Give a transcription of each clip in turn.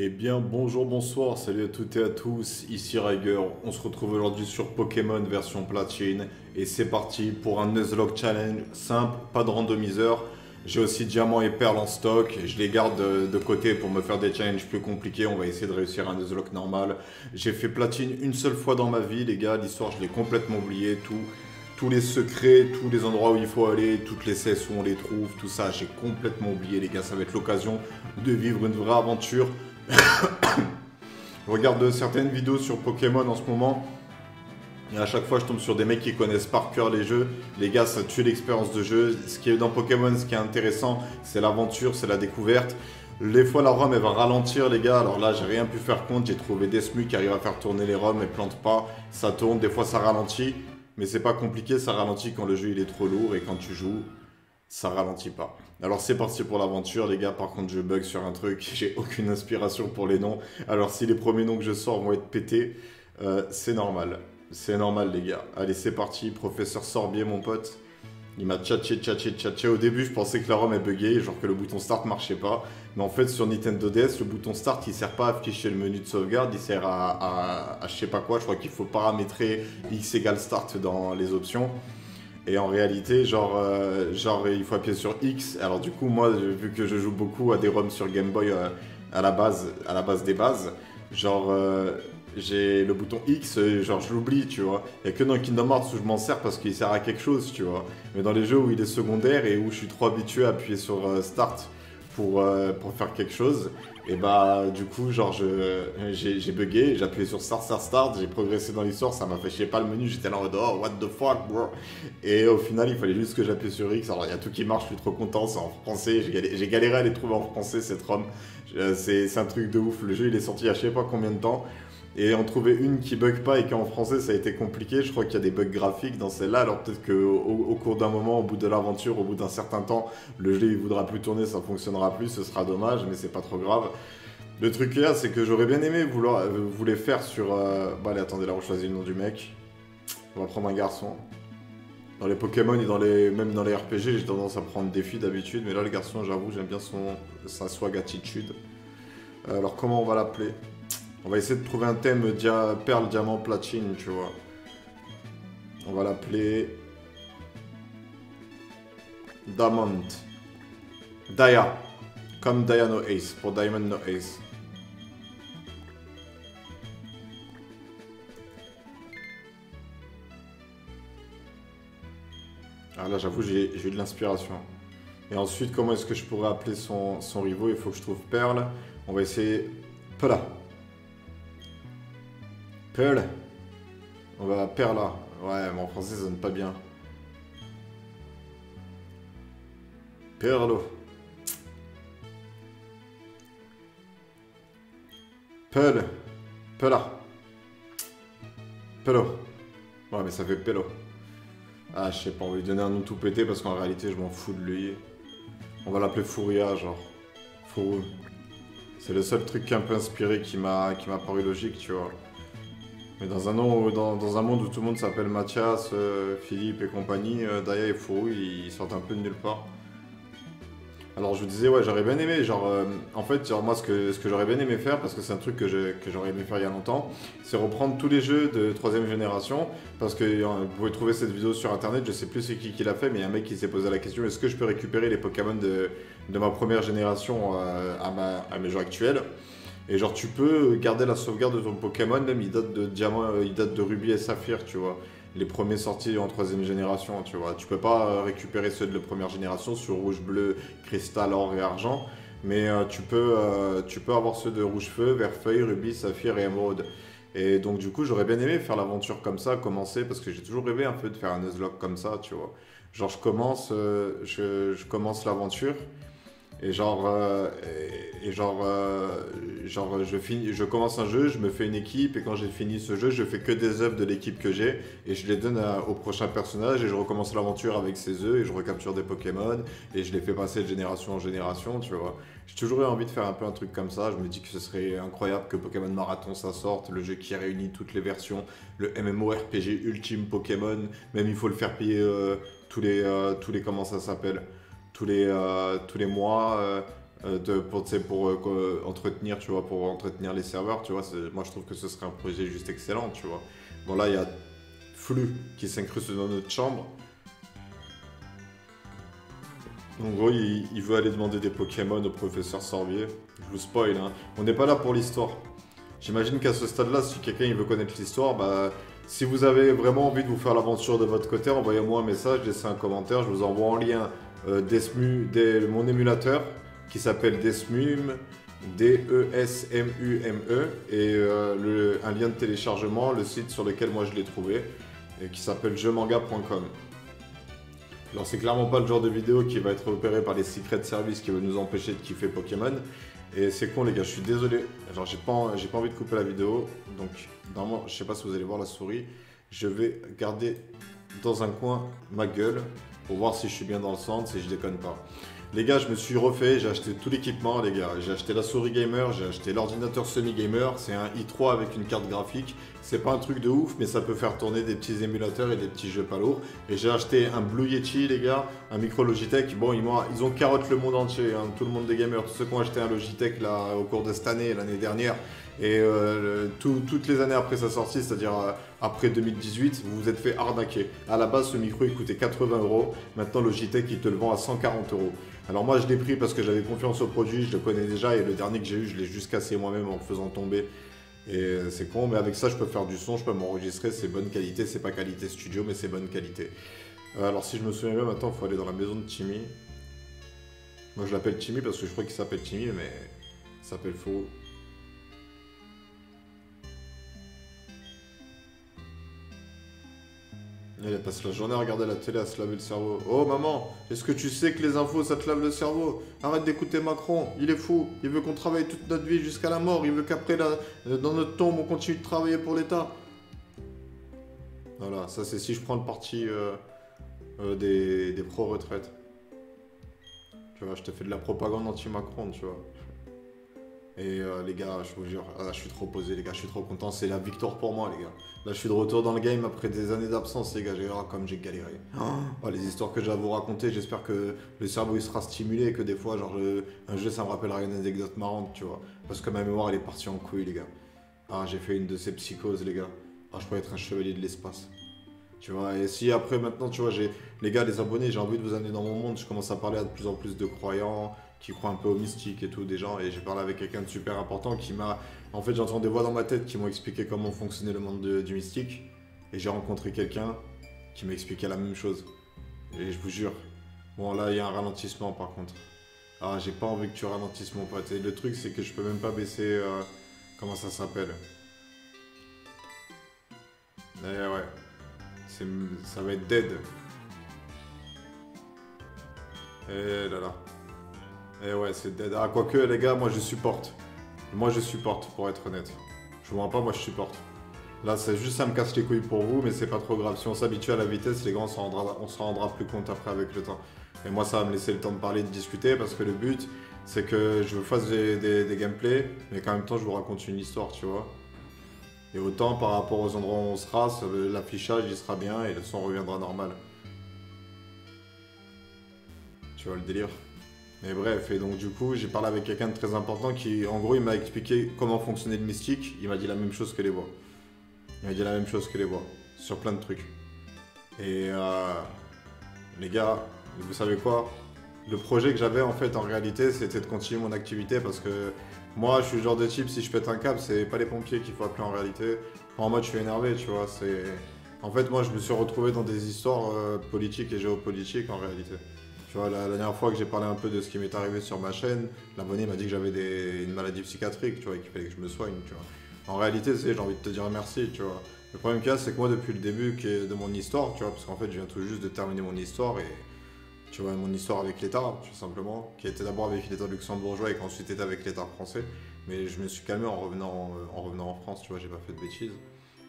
Eh bien, bonjour, bonsoir, salut à toutes et à tous, ici Riger. On se retrouve aujourd'hui sur Pokémon version platine. Et c'est parti pour un Nuzlocke Challenge simple, pas de randomiseur. J'ai aussi Diamant et Perle en stock. Je les garde de côté pour me faire des challenges plus compliqués. On va essayer de réussir un Nuzlocke normal. J'ai fait platine une seule fois dans ma vie, les gars. L'histoire, je l'ai complètement oublié. Tous les secrets, tous les endroits où il faut aller, toutes les cesses où on les trouve, tout ça, j'ai complètement oublié, les gars. Ça va être l'occasion de vivre une vraie aventure. Je regarde certaines vidéos sur Pokémon en ce moment. Et à chaque fois, je tombe sur des mecs qui connaissent par cœur les jeux. Les gars, ça tue l'expérience de jeu. Ce qui est dans Pokémon, ce qui est intéressant, c'est l'aventure, c'est la découverte. Les fois, la ROM, elle va ralentir, les gars. Alors là, j'ai rien pu faire compte. J'ai trouvé des SMU qui arrivent à faire tourner les ROM et plantent pas. Ça tourne, des fois, ça ralentit. Mais c'est pas compliqué, ça ralentit quand le jeu il est trop lourd. Et quand tu joues, ça ralentit pas. Alors c'est parti pour l'aventure les gars, par contre je bug sur un truc, j'ai aucune inspiration pour les noms. Alors si les premiers noms que je sors vont être pétés, c'est normal. C'est normal les gars. Allez c'est parti, professeur Sorbier mon pote. Il m'a tchatché. Au début je pensais que la ROM est buggée, genre que le bouton start marchait pas. Mais en fait sur Nintendo DS, le bouton start il sert pas à afficher le menu de sauvegarde, il sert à je sais pas quoi, je crois qu'il faut paramétrer X égale start dans les options. Et en réalité, il faut appuyer sur X. Alors du coup, moi, vu que je joue beaucoup à des ROMs sur Game Boy à la base des bases, j'ai le bouton X, je l'oublie, tu vois. Il n'y a que dans Kingdom Hearts où je m'en sers parce qu'il sert à quelque chose, tu vois. Mais dans les jeux où il est secondaire et où je suis trop habitué à appuyer sur Start pour faire quelque chose, et bah du coup j'ai bugué, j'ai appuyé sur start, j'ai progressé dans l'histoire, ça m'a fait chier pas le menu, j'étais là en mode oh what the fuck bro. Et au final il fallait juste que j'appuie sur X, alors il y a tout qui marche, je suis trop content, c'est en français, j'ai galéré à les trouver en français cette ROM, c'est un truc de ouf, le jeu il est sorti il y a je sais pas combien de temps. Et en trouver une qui bug pas et qui est en français, ça a été compliqué. Je crois qu'il y a des bugs graphiques dans celle-là. Alors peut-être qu'au cours d'un moment, au bout de l'aventure, au bout d'un certain temps, le jeu il voudra plus tourner, ça fonctionnera plus. Ce sera dommage, mais c'est pas trop grave. Le truc là, c'est que j'aurais bien aimé vous les faire sur. Bon, allez, attendez, là on choisit le nom du mec. On va prendre un garçon. Dans les Pokémon et même dans les RPG, j'ai tendance à prendre des filles d'habitude, mais là le garçon, j'avoue, j'aime bien sa swag attitude. Alors comment on va l'appeler? On va essayer de trouver un thème perle, diamant, platine, tu vois. On va l'appeler Diamond. Daya. Comme Daya no Ace, pour Diamond no Ace. Ah là, j'avoue, j'ai eu de l'inspiration. Et ensuite, comment est-ce que je pourrais appeler son rivaux? Il faut que je trouve Perle. On va essayer Pela. Pearl. On va Perla. Ouais, mais en français ça sonne pas bien. Perlo. Pearl. Pela. Pelo. Ouais, mais ça fait Pelo. Ah, je sais pas, on va lui donner un nom tout pété parce qu'en réalité je m'en fous de lui. On va l'appeler Fouria, genre. Fourou. C'est le seul truc qui est un peu inspiré qui m'a paru logique, tu vois. Mais dans un monde où tout le monde s'appelle Mathias, Philippe et compagnie, Daya et Fourou, ils sortent un peu de nulle part. Alors je vous disais, ouais, j'aurais bien aimé, en fait, moi ce que j'aurais bien aimé faire, parce que c'est un truc que j'aurais aimé faire il y a longtemps, c'est reprendre tous les jeux de 3ème génération, parce que vous pouvez trouver cette vidéo sur internet, je sais plus c'est qui l'a fait, mais il y a un mec qui s'est posé la question, est-ce que je peux récupérer les Pokémon de ma première génération à mes jeux actuels? Et genre tu peux garder la sauvegarde de ton Pokémon, même il date de diamant, il date de Rubis et Saphir, tu vois. Les premiers sortis en 3ème génération, tu vois. Tu peux pas récupérer ceux de la première génération sur rouge, bleu, cristal, or et argent. Mais tu peux avoir ceux de rouge feu, vert feuille, rubis, saphir et émeraude. Et donc du coup j'aurais bien aimé faire l'aventure comme ça, commencer, parce que j'ai toujours rêvé un peu de faire un Nuzlocke comme ça, tu vois. Genre je commence l'aventure. Et je commence un jeu, je me fais une équipe, et quand j'ai fini ce jeu, je fais que des œufs de l'équipe que j'ai, et je les donne au prochain personnage, et je recommence l'aventure avec ces œufs, et je recapture des Pokémon, et je les fais passer de génération en génération, tu vois. J'ai toujours eu envie de faire un peu un truc comme ça, je me dis que ce serait incroyable que Pokémon Marathon ça sorte, le jeu qui réunit toutes les versions, le MMORPG ultime Pokémon, même il faut le faire payer tous les comment ça s'appelle tous les mois, tu sais, pour entretenir, tu vois, pour entretenir les serveurs, tu vois. Moi, je trouve que ce serait un projet juste excellent, tu vois. Bon, là, il y a Flux qui s'incruste dans notre chambre. En gros, il veut aller demander des Pokémon au professeur Sorbier. Je vous spoil, hein. On n'est pas là pour l'histoire. J'imagine qu'à ce stade-là, si quelqu'un il veut connaître l'histoire, bah, si vous avez vraiment envie de vous faire l'aventure de votre côté, envoyez-moi un message, laissez un commentaire, je vous envoie en lien mon émulateur qui s'appelle Desmume, Desmume, et un lien de téléchargement, le site sur lequel moi je l'ai trouvé, et qui s'appelle jeuxmanga.com. Alors c'est clairement pas le genre de vidéo qui va être repéré par les secret services qui veulent nous empêcher de kiffer Pokémon. Et c'est con les gars, je suis désolé. Genre j'ai pas envie de couper la vidéo. Donc normalement, je sais pas si vous allez voir la souris. Je vais garder dans un coin ma gueule pour voir si je suis bien dans le centre, si je déconne pas. Les gars, je me suis refait, j'ai acheté tout l'équipement les gars. J'ai acheté la souris gamer, j'ai acheté l'ordinateur semi-gamer. C'est un i3 avec une carte graphique. C'est pas un truc de ouf, mais ça peut faire tourner des petits émulateurs et des petits jeux pas lourds. Et j'ai acheté un Blue Yeti les gars, un micro Logitech. Bon, ils ont carotte le monde entier, hein, tout le monde des gamers. Tous ceux qui ont acheté un Logitech là, au cours de cette année, l'année dernière. Et toutes les années après sa sortie, c'est-à-dire après 2018, vous vous êtes fait arnaquer. À la base, ce micro il coûtait 80 €. Maintenant, Logitech il te le vend à 140 €. Alors moi, je l'ai pris parce que j'avais confiance au produit, je le connais déjà. Et le dernier que j'ai eu, je l'ai juste cassé moi-même en le faisant tomber. Et c'est con, mais avec ça, je peux faire du son, je peux m'enregistrer. C'est bonne qualité, c'est pas qualité studio, mais c'est bonne qualité. Alors si je me souviens bien, maintenant, il faut aller dans la maison de Timmy. Moi, je l'appelle Timmy parce que je crois qu'il s'appelle Timmy, mais il s'appelle faux. Elle passe la journée à regarder la télé, à se laver le cerveau. Oh maman, est-ce que tu sais que les infos ça te lave le cerveau? Arrête d'écouter Macron, il est fou. Il veut qu'on travaille toute notre vie jusqu'à la mort. Il veut qu'après, dans notre tombe, on continue de travailler pour l'État. Voilà, ça c'est si je prends le parti des pro-retraites. Tu vois, je te fais de la propagande anti-Macron, tu vois. Et les gars, je vous jure, je suis trop posé, les gars, je suis trop content. C'est la victoire pour moi, les gars. Là, je suis de retour dans le game après des années d'absence, les gars. Comme j'ai galéré. Oh, les histoires que j'ai à vous raconter, j'espère que le cerveau il sera stimulé et que des fois, genre, un jeu, ça me rappellera une anecdote marrante, tu vois. Parce que ma mémoire, elle est partie en couille, les gars. Ah, j'ai fait une de ces psychoses, les gars. Ah, je pourrais être un chevalier de l'espace. Tu vois, et si après, maintenant, tu vois, les gars, les abonnés, j'ai envie de vous amener dans mon monde. Je commence à parler à de plus en plus de croyants qui croient un peu au mystique et tout, des gens. Et j'ai parlé avec quelqu'un de super important qui m'a. En fait, j'entends des voix dans ma tête qui m'ont expliqué comment fonctionnait le monde du mystique. Et j'ai rencontré quelqu'un qui m'a expliqué la même chose. Et je vous jure. Bon, là, il y a un ralentissement par contre. Ah, j'ai pas envie que tu ralentisses mon pote. Et le truc, c'est que je peux même pas baisser. Comment ça s'appelle? Eh ouais. Ça va être dead. Eh là là. Eh ouais, c'est dead. Ah, quoique, les gars, moi je supporte. Moi je supporte, pour être honnête. Je vous mens pas, moi je supporte. Là, c'est juste ça me casse les couilles pour vous, mais c'est pas trop grave. Si on s'habitue à la vitesse, les gars, on s'en rendra plus compte après avec le temps. Et moi, ça va me laisser le temps de parler, de discuter, parce que le but, c'est que je vous fasse des gameplays, mais qu'en même temps, je vous raconte une histoire, tu vois. Et autant par rapport aux endroits où on sera, l'affichage il sera bien et le son reviendra normal. Tu vois le délire? Mais bref, et donc du coup, j'ai parlé avec quelqu'un de très important qui, en gros, il m'a expliqué comment fonctionnait le mystique. Il m'a dit la même chose que les voix. Il m'a dit la même chose que les voix, sur plein de trucs. Et les gars, vous savez quoi? Le projet que j'avais en fait en réalité, c'était de continuer mon activité parce que moi, je suis le genre de type, si je pète un câble, c'est pas les pompiers qu'il faut appeler en réalité. En mode, je suis énervé, tu vois. En fait, moi, je me suis retrouvé dans des histoires politiques et géopolitiques en réalité. Tu vois, la dernière fois que j'ai parlé un peu de ce qui m'est arrivé sur ma chaîne, l'abonné m'a dit que j'avais une maladie psychiatrique, tu vois, et qu'il fallait que je me soigne, tu vois. En réalité, j'ai envie de te dire merci, tu vois. Le problème qu'il y a, c'est que moi, depuis le début de mon histoire, tu vois, parce qu'en fait, je viens tout juste de terminer mon histoire et tu vois, mon histoire avec l'État, tout simplement, qui était d'abord avec l'État luxembourgeois et qu'ensuite était avec l'État français. Mais je me suis calmé en revenant en France, tu vois, j'ai pas fait de bêtises.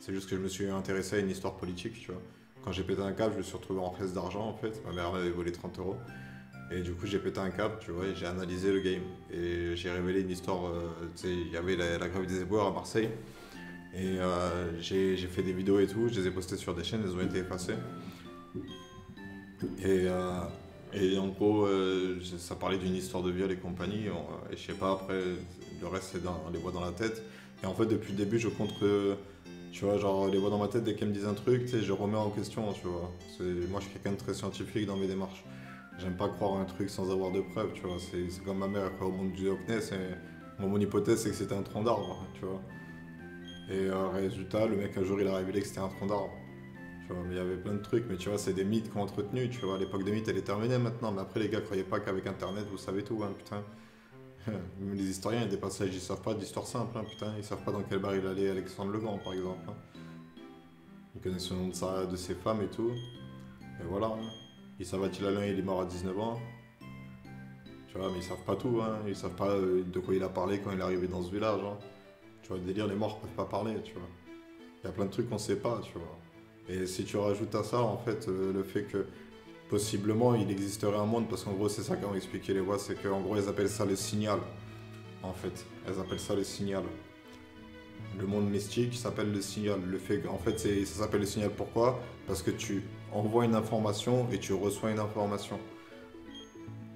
C'est juste que je me suis intéressé à une histoire politique, tu vois. Quand j'ai pété un câble, je me suis retrouvé en pièces d'argent, en fait. Ma mère m'avait volé 30 €. Et du coup, j'ai pété un câble, tu vois, et j'ai analysé le game. Et j'ai révélé une histoire, tu sais, il y avait la grève des éboueurs à Marseille. Et j'ai fait des vidéos et tout, je les ai postées sur des chaînes, elles ont été effacées. Et Et en gros, ça parlait d'une histoire de viol et compagnie, et je sais pas, après, le reste, c'est dans les voix dans la tête. Et en fait, depuis le début, je compte que, tu vois, genre, les voix dans ma tête, dès qu'elles me disent un truc, tu sais, je remets en question, tu vois. Moi, je suis quelqu'un de très scientifique dans mes démarches. J'aime pas croire à un truc sans avoir de preuves, tu vois. C'est comme ma mère, elle croit au monde du Loch Ness, et mon hypothèse, c'est que c'était un tronc d'arbre, tu vois. Et résultat, le mec, un jour, il a révélé que c'était un tronc d'arbre. Tu vois, mais il y avait plein de trucs, mais tu vois, c'est des mythes qu'on entretenu, tu vois. L'époque des mythes, elle est terminée maintenant, mais après, les gars, croyaient pas qu'avec Internet, vous savez tout, hein, putain. Même les historiens, il y a des passages, ils savent pas d'histoire simple, hein, putain. Ils savent pas dans quel bar il allait Alexandre le Grand, par exemple, hein. Ils connaissent le nom de ses femmes et tout. Et voilà, hein. Ils savent Attila Alain, il est mort à 19 ans. Tu vois, mais ils savent pas tout, hein. Ils savent pas de quoi il a parlé quand il est arrivé dans ce village, hein. Tu vois, le délire, les morts peuvent pas parler, tu vois. Il y a plein de trucs qu'on sait pas, tu vois. Et si tu rajoutes à ça, en fait, le fait que possiblement il existerait un monde, parce qu'en gros, c'est ça qu'ont expliqué les voix, c'est qu'en gros, elles appellent ça le signal, en fait. Elles appellent ça le signal. Le monde mystique s'appelle le signal. Le fait qu'en fait, ça s'appelle le signal pourquoi? Parce que tu envoies une information et tu reçois une information.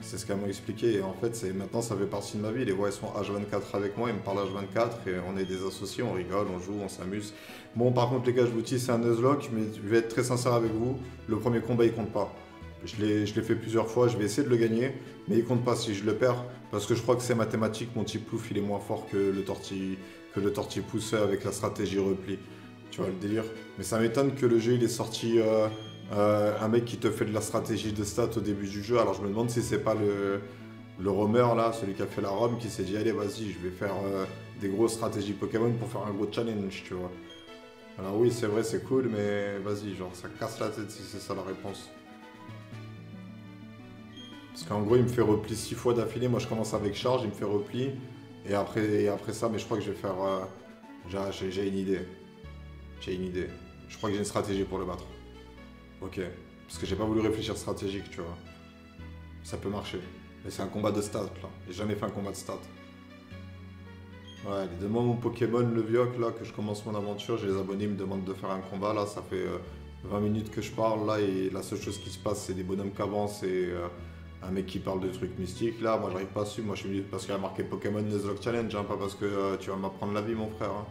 C'est ce qu'elles m'ont expliqué. Et en fait, maintenant, ça fait partie de ma vie. Les voix, elles sont H24 avec moi. Ils me parlent H24 et on est des associés, on rigole, on joue, on s'amuse. Bon, par contre, les gars, je vous dis, c'est un Nuzlocke, mais je vais être très sincère avec vous. Le premier combat, il compte pas. Je l'ai fait plusieurs fois, je vais essayer de le gagner, mais il compte pas si je le perds, parce que je crois que c'est mathématique, mon petit plouf, il est moins fort que le tortille-pousseur avec la stratégie repli. Tu vois le délire? Mais ça m'étonne que le jeu, il est sorti un mec qui te fait de la stratégie de stats au début du jeu. Alors je me demande si c'est pas le roamer là, celui qui a fait la ROM, qui s'est dit allez vas-y, je vais faire des grosses stratégies Pokémon pour faire un gros challenge, tu vois. Alors oui, c'est vrai, c'est cool, mais vas-y, genre ça casse la tête si c'est ça la réponse. Parce qu'en gros, il me fait repli 6 fois d'affilée. Moi, je commence avec charge, il me fait repli. Et après ça, mais je crois que je vais faire. J'ai une idée. J'ai une idée. Je crois que j'ai une stratégie pour le battre. Ok. Parce que j'ai pas voulu réfléchir stratégique, tu vois. Ça peut marcher. Mais c'est un combat de stats, là. J'ai jamais fait un combat de stats. Ouais, donne-moi mon Pokémon, le Vioc, là, que je commence mon aventure. J'ai les abonnés, ils me demandent de faire un combat. Là, ça fait 20 minutes que je parle, là, et la seule chose qui se passe, c'est des bonhommes qui avancent et un mec qui parle de trucs mystiques. Là, moi, j'arrive pas à suivre. Moi, je suis venu parce qu'il a marqué Pokémon Nuzlocke Challenge, hein, pas parce que tu vas m'apprendre la vie, mon frère, hein.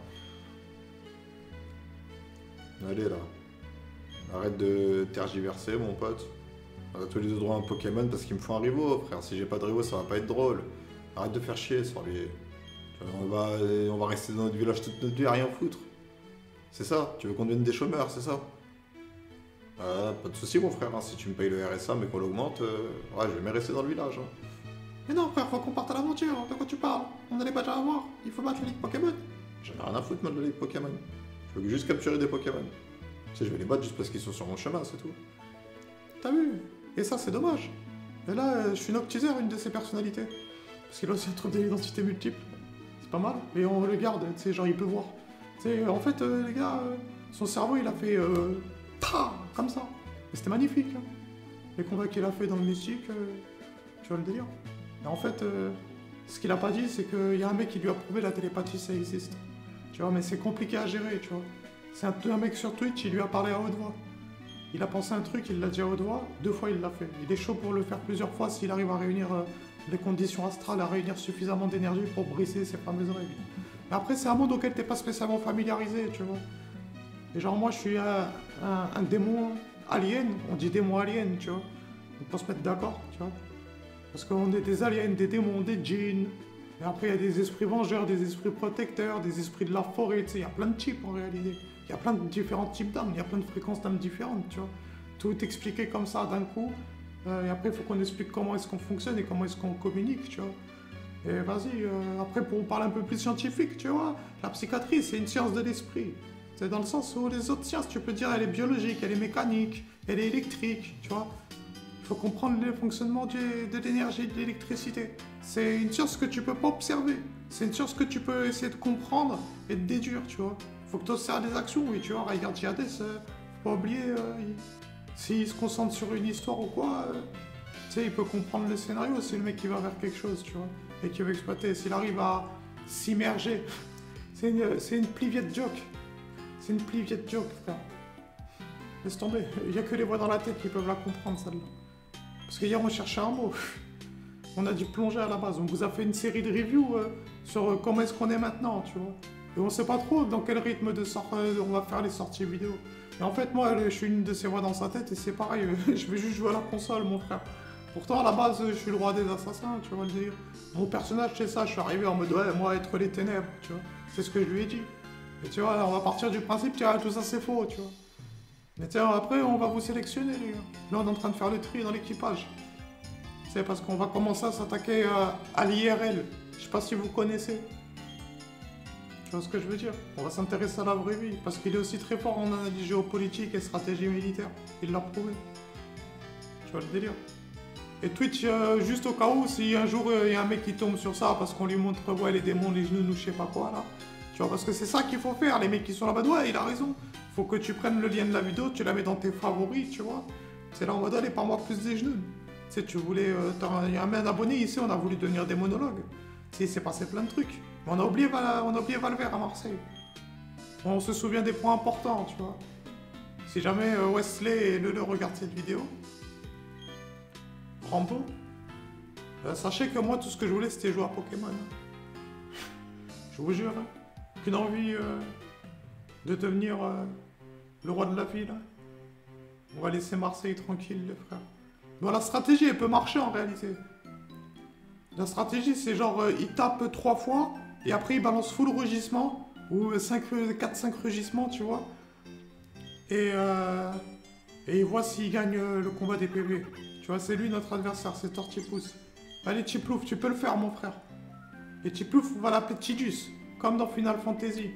Allez, là. Arrête de tergiverser, mon pote. On a tous les deux droit à un Pokémon parce qu'il me faut un Rivo, frère. Si j'ai pas de Rivo, ça va pas être drôle. Arrête de faire chier sur les. On va rester dans notre village toute notre vie à rien foutre. C'est ça, tu veux qu'on devienne des chômeurs, c'est ça? Pas de soucis mon frère, hein. Si tu me payes le RSA mais qu'on l'augmente, ouais, je vais même rester dans le village, hein. Mais non frère, faut qu'on parte à l'aventure, de quoi tu parles? On a les badges à avoir, il faut battre la Ligue Pokémon. J'en ai rien à foutre moi de la Ligue Pokémon. Je veux juste capturer des Pokémon. Tu sais, je vais les battre juste parce qu'ils sont sur mon chemin, c'est tout. T'as vu? Et ça, c'est dommage. Et là, je suis Noctizer, une de ses personnalités. Parce qu'il a aussi un truc d'identité multiple. C'est pas mal. Et on le garde, tu sais, genre il peut voir. Tu sais, en fait, les gars, son cerveau, il a fait... comme ça. Et c'était magnifique, hein. Les combats qu'il a fait dans le mystique, tu vois le délire. Et en fait, ce qu'il a pas dit, c'est qu'il y a un mec qui lui a prouvé la télépathie, ça existe. Tu vois, mais c'est compliqué à gérer, tu vois. C'est un mec sur Twitch, il lui a parlé à haute voix. Il a pensé un truc, il l'a dit à haute voix, 2 fois il l'a fait. Il est chaud pour le faire plusieurs fois s'il arrive à réunir les conditions astrales, à réunir suffisamment d'énergie pour briser ces fameuses règles. Mais après, c'est un monde auquel t'es pas spécialement familiarisé, tu vois. Et genre, moi, je suis un démon alien, on dit démon alien, tu vois. On peut se mettre d'accord, tu vois. Parce qu'on est des aliens, des démons, des djinns. Et après, il y a des esprits vengeurs, des esprits protecteurs, des esprits de la forêt, tu sais. Il y a plein de types en réalité. Il y a plein de différents types d'âmes, il y a plein de fréquences d'âmes différentes, tu vois. Tout expliqué comme ça d'un coup. Et après, il faut qu'on explique comment est-ce qu'on fonctionne et comment est-ce qu'on communique, tu vois. Et vas-y, après, pour parler un peu plus scientifique, tu vois, la psychiatrie, c'est une science de l'esprit. C'est dans le sens où les autres sciences, tu peux dire, elle est biologique, elle est mécanique, elle est électrique, tu vois. Il faut comprendre le fonctionnement de l'énergie, de l'électricité. C'est une science que tu peux pas observer. C'est une science que tu peux essayer de comprendre et de déduire, tu vois. Faut que tu observes des actions, oui, tu vois. Regarde Giades, faut pas oublier, s'il se concentre sur une histoire ou quoi, tu sais, il peut comprendre le scénario. C'est le mec qui va vers quelque chose, tu vois, et qui veut exploiter. S'il arrive à s'immerger, c'est une pliviette joke. C'est une pliviette joke, frère. Laisse tomber. Il y a que les voix dans la tête qui peuvent la comprendre, celle-là. Parce qu'hier, on cherchait un mot. On a dû plonger à la base. On vous a fait une série de reviews sur comment est-ce qu'on est maintenant, tu vois. Et on sait pas trop dans quel rythme de on va faire les sorties vidéo. Et en fait, moi, je suis une de ces voix dans sa tête et c'est pareil. Je vais juste jouer à la console, mon frère. Pourtant, à la base, je suis le roi des assassins, tu vois le délire. Mon personnage, c'est ça. Je suis arrivé en mode, ouais, moi, être les ténèbres, tu vois. C'est ce que je lui ai dit. Et tu vois, on va partir du principe, tu vois, tout ça, c'est faux, tu vois. Mais tiens, après, on va vous sélectionner, les gars. Là, on est en train de faire le tri dans l'équipage. C'est parce qu'on va commencer à s'attaquer à l'IRL. Je sais pas si vous connaissez. Tu vois ce que je veux dire? On va s'intéresser à la vraie vie. Parce qu'il est aussi très fort en analyse géopolitique et stratégie militaire. Il l'a prouvé. Tu vois le délire? Et Twitch, juste au cas où, si un jour il y a un mec qui tombe sur ça parce qu'on lui montre, ouais, les démons, les genoux, je sais pas quoi, là. Tu vois, parce que c'est ça qu'il faut faire. Les mecs qui sont là-bas, ouais, il a raison. Faut que tu prennes le lien de la vidéo, tu la mets dans tes favoris, tu vois. C'est là en mode, allez, par-moi plus des genoux. Tu sais, tu voulais... il y a un abonné ici, on a voulu devenir des monologues. Tu sais, il s'est passé plein de trucs. Mais on a oublié Valverde à Marseille. On se souvient des points importants, tu vois. Si jamais Wesley et Lele regardent cette vidéo, Rambo, sachez que moi, tout ce que je voulais, c'était jouer à Pokémon. Je vous jure, hein. Aucune envie de devenir le roi de la ville. Hein. On va laisser Marseille tranquille, les frères. Bon, la stratégie, elle peut marcher en réalité. La stratégie, c'est genre, il tape 3 fois, et après, il balance full rugissement, ou 4-5 rugissements, tu vois. Et il voit s'il gagne le combat des PV. Tu vois, c'est lui notre adversaire, c'est Tortipousse. Allez, Chiplouf, tu peux le faire, mon frère. Et Chiplouf, on va l'appeler Tidus, comme dans Final Fantasy.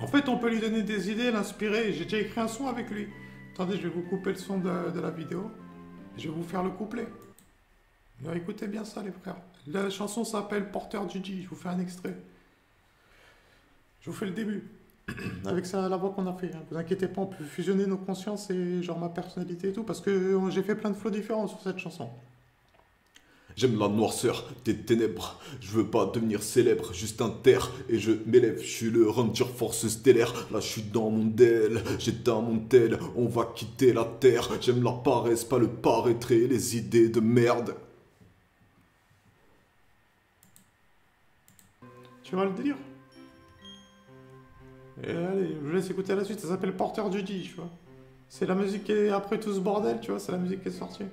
En fait, on peut lui donner des idées, l'inspirer. J'ai déjà écrit un son avec lui. Attendez, je vais vous couper le son de la vidéo. Je vais vous faire le couplet. Alors, écoutez bien ça, les frères. La chanson s'appelle Porteur du G. Je vous fais un extrait. Je vous fais le début. Avec ça, la voix qu'on a fait. Hein. Vous inquiétez pas, on peut fusionner nos consciences et genre ma personnalité et tout. Parce que j'ai fait plein de flots différents sur cette chanson. J'aime la noirceur des ténèbres, je veux pas devenir célèbre, juste un terre et je m'élève, je suis le Ranger Force stellaire, là je suis dans mon DEL, j'éteins mon tel, on va quitter la terre, j'aime la paresse, pas le paraître et les idées de merde. Tu vois le délire? Et allez, je vous laisse écouter la suite, ça s'appelle Porteur du D, tu vois. C'est la musique qui est après tout ce bordel, tu vois, c'est la musique qui est sortie.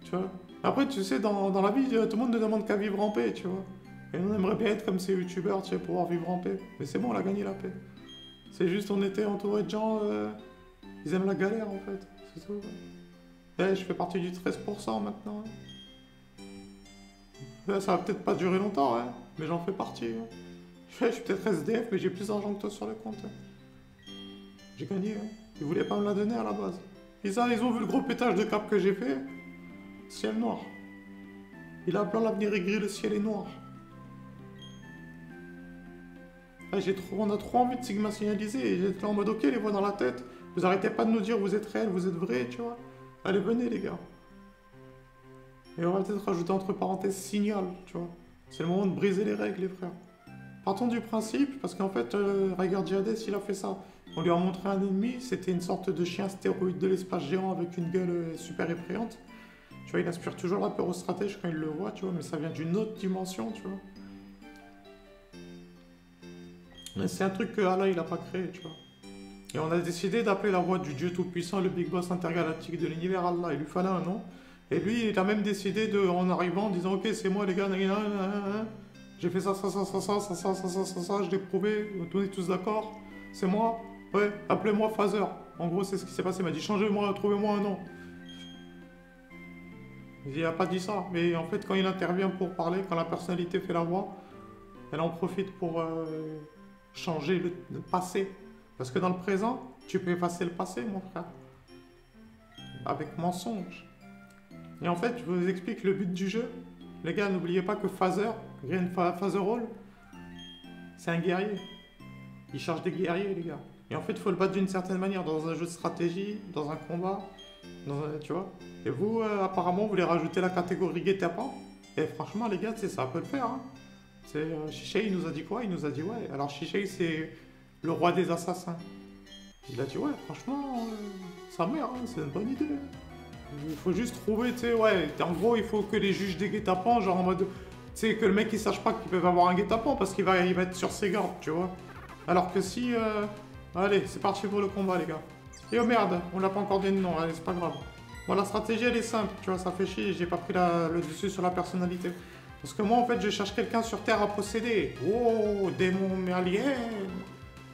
Tu vois. Après, tu sais, dans la vie, tout le monde ne demande qu'à vivre en paix, tu vois. Et on aimerait bien être comme ces youtubeurs, tu sais, pouvoir vivre en paix. Mais c'est bon, on a gagné la paix. C'est juste, on était entouré de gens, ils aiment la galère, en fait. C'est tout. Ouais, je fais partie du 13% maintenant. Hein. Ouais, ça va peut-être pas durer longtemps, hein, mais j'en fais partie. Hein. Je suis peut-être SDF, mais j'ai plus d'argent que toi sur le compte. Hein. J'ai gagné, hein. Ils voulaient pas me la donner à la base. Ils ont vu le gros pétage de cap que j'ai fait. Ciel noir. Il a blanc, l'avenir est gris, le ciel est noir. Ah, on a trop envie de Sigma signaliser. Et j'étais en mode, ok, les voix dans la tête. Vous arrêtez pas de nous dire, vous êtes réels, vous êtes vrais, tu vois. Allez, venez, les gars. Et on va peut-être rajouter entre parenthèses signal, tu vois. C'est le moment de briser les règles, les frères. Partons du principe, parce qu'en fait, Rhaegar Diades, il a fait ça. On lui a montré un ennemi, c'était une sorte de chien stéroïde de l'espace géant avec une gueule super effrayante. Tu vois, il inspire toujours la peur au stratège quand il le voit, tu vois, mais ça vient d'une autre dimension, tu vois. Mais c'est un truc que Allah, il a pas créé, tu vois. Et on a décidé d'appeler la voix du Dieu Tout-Puissant, le Big Boss intergalactique de l'univers Allah. Il lui fallait un nom. Et lui, il a même décidé, en arrivant, en disant, ok, c'est moi, les gars, j'ai fait ça, je l'ai prouvé, on est tous d'accord, c'est moi, ouais, appelez-moi Phaser. En gros, c'est ce qui s'est passé, il m'a dit, changez-moi, trouvez-moi un nom. Il n'a pas dit ça, mais en fait, quand il intervient pour parler, quand la personnalité fait la voix, elle en profite pour changer le passé. Parce que dans le présent, tu peux effacer le passé, mon frère. Avec mensonge. Et en fait, je vous explique le but du jeu. Les gars, n'oubliez pas que Phaser, Green Phaser Roll, c'est un guerrier. Il charge des guerriers, les gars. Et en fait, il faut le battre d'une certaine manière, dans un jeu de stratégie, dans un combat, tu vois. Et vous, apparemment, vous voulez rajouter la catégorie guet-apens. Et franchement, les gars, ça peut le faire. Hein. Shishei, il nous a dit quoi? Il nous a dit, ouais. Alors, Shishei, c'est le roi des assassins. Il a dit, ouais, franchement, sa mère, hein, c'est une bonne idée. Il faut juste trouver, tu sais, ouais, en gros, il faut que les juges des guet-apens, genre en mode, tu sais, que le mec il sache pas qu'ils peuvent avoir un guet-apens parce il va être sur ses gardes, tu vois. Alors que si, allez, c'est parti pour le combat, les gars. Et oh merde, on l'a pas encore donné de nom, allez, c'est pas grave. Bon, la stratégie, elle est simple, tu vois, ça fait chier, j'ai pas pris le dessus sur la personnalité. Parce que moi, en fait, je cherche quelqu'un sur Terre à posséder. Oh, démon mais alien.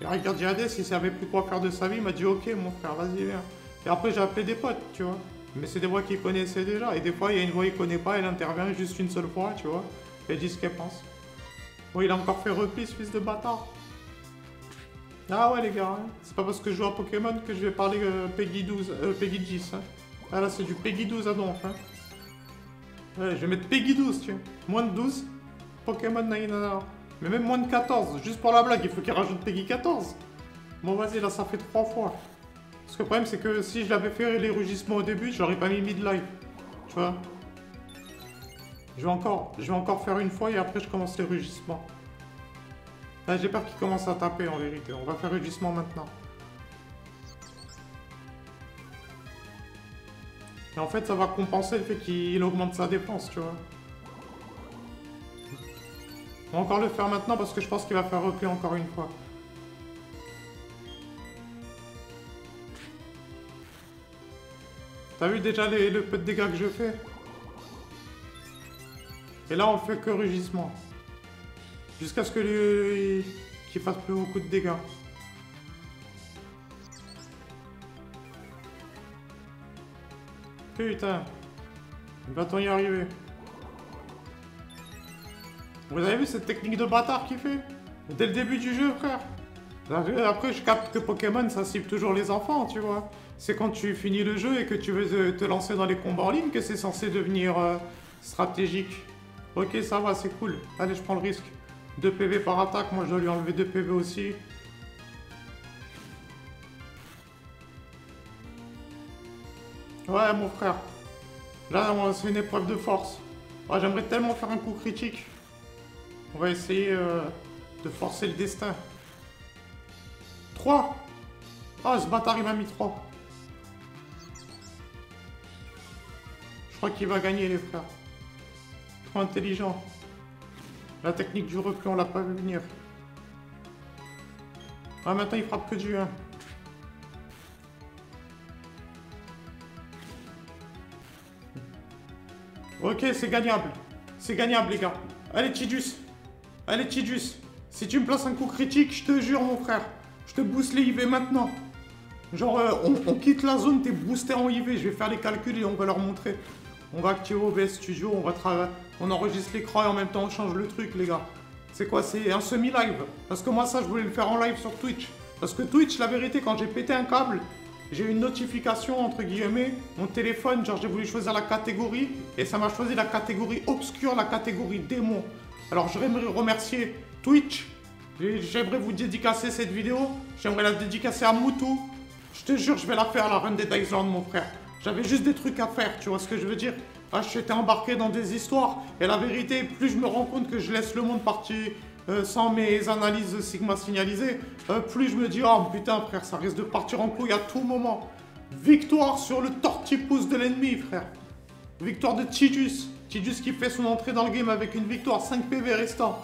Et regarde, Jadès, il savait plus quoi faire de sa vie, il m'a dit, ok, mon frère, vas-y, viens. Et après, j'ai appelé des potes, tu vois. Mais c'est des voix qu'il connaissait déjà. Et des fois, il y a une voix qu'il connaît pas, elle intervient juste une seule fois, tu vois. Et elle dit ce qu'elle pense. Bon, il a encore fait repli, ce fils de bâtard. Ah ouais, les gars, hein. C'est pas parce que je joue à Pokémon que je vais parler Peggy 12, Peggy 10, hein. Ah là, c'est du Peggy 12 à donf, hein. Ouais, je vais mettre Peggy 12, tu vois. Moins de 12, Pokémon Nainana. Mais même moins de 14, juste pour la blague, il faut qu'il rajoute Peggy 14. Bon, vas-y, là, ça fait 3 fois. Parce que le problème, c'est que si je l'avais fait les rugissements au début, je l'aurais pas mis mid-life. Tu vois. Je vais encore faire une fois et après, je commence les rugissements. Là, j'ai peur qu'il commence à taper, en vérité. On va faire rugissement maintenant. Et en fait, ça va compenser le fait qu'il augmente sa défense, tu vois. On va encore le faire maintenant parce que je pense qu'il va faire repli encore une fois. T'as vu déjà le peu de dégâts que je fais? Et là, on fait que rugissement. Jusqu'à ce que lui, qu'il fasse plus beaucoup de dégâts. Putain. Va-t-on y arriver? Vous avez vu cette technique de bâtard qu'il fait? Dès le début du jeu, frère. Après, je capte que Pokémon, ça cible toujours les enfants, tu vois. C'est quand tu finis le jeu et que tu veux te lancer dans les combats en ligne que c'est censé devenir stratégique. Ok, ça va, c'est cool. Allez, je prends le risque. 2 PV par attaque, moi je dois lui enlever 2 PV aussi. Ouais, mon frère. Là, c'est une épreuve de force. Ouais, j'aimerais tellement faire un coup critique. On va essayer de forcer le destin. 3. Ah, ce bâtard, il m'a mis 3. Je crois qu'il va gagner, les frères. Trop intelligent. La technique du repli, on l'a pas vu venir. Ah, maintenant, il frappe que du 1. Ok, c'est gagnable. C'est gagnable, les gars. Allez, Tidus. Allez, Tidus. Si tu me places un coup critique, je te jure, mon frère. Je te booste les IV maintenant. Genre, on quitte la zone, t'es boosté en IV. Je vais faire les calculs et on va leur montrer. On va activer OBS Studio, on enregistre l'écran et en même temps on change le truc, les gars. C'est quoi? C'est un semi-live. Parce que moi, ça, je voulais le faire en live sur Twitch. Parce que Twitch, la vérité, quand j'ai pété un câble, j'ai eu une notification, entre guillemets, mon téléphone, genre j'ai voulu choisir la catégorie, et ça m'a choisi la catégorie obscure, la catégorie démon. Alors j'aimerais remercier Twitch, j'aimerais vous dédicacer cette vidéo, j'aimerais la dédicacer à Moutou. Je te jure, je vais la faire, la run des Island, mon frère. J'avais juste des trucs à faire, tu vois ce que je veux dire? Ah, j'étais embarqué dans des histoires, et la vérité, plus je me rends compte que je laisse le monde partir sans mes analyses Sigma signalisées, plus je me dis, oh putain frère, ça risque de partir en couille à tout moment. Victoire sur le tortipousse de l'ennemi, frère. Victoire de Tidus. Tidus qui fait son entrée dans le game avec une victoire, 5 PV restants.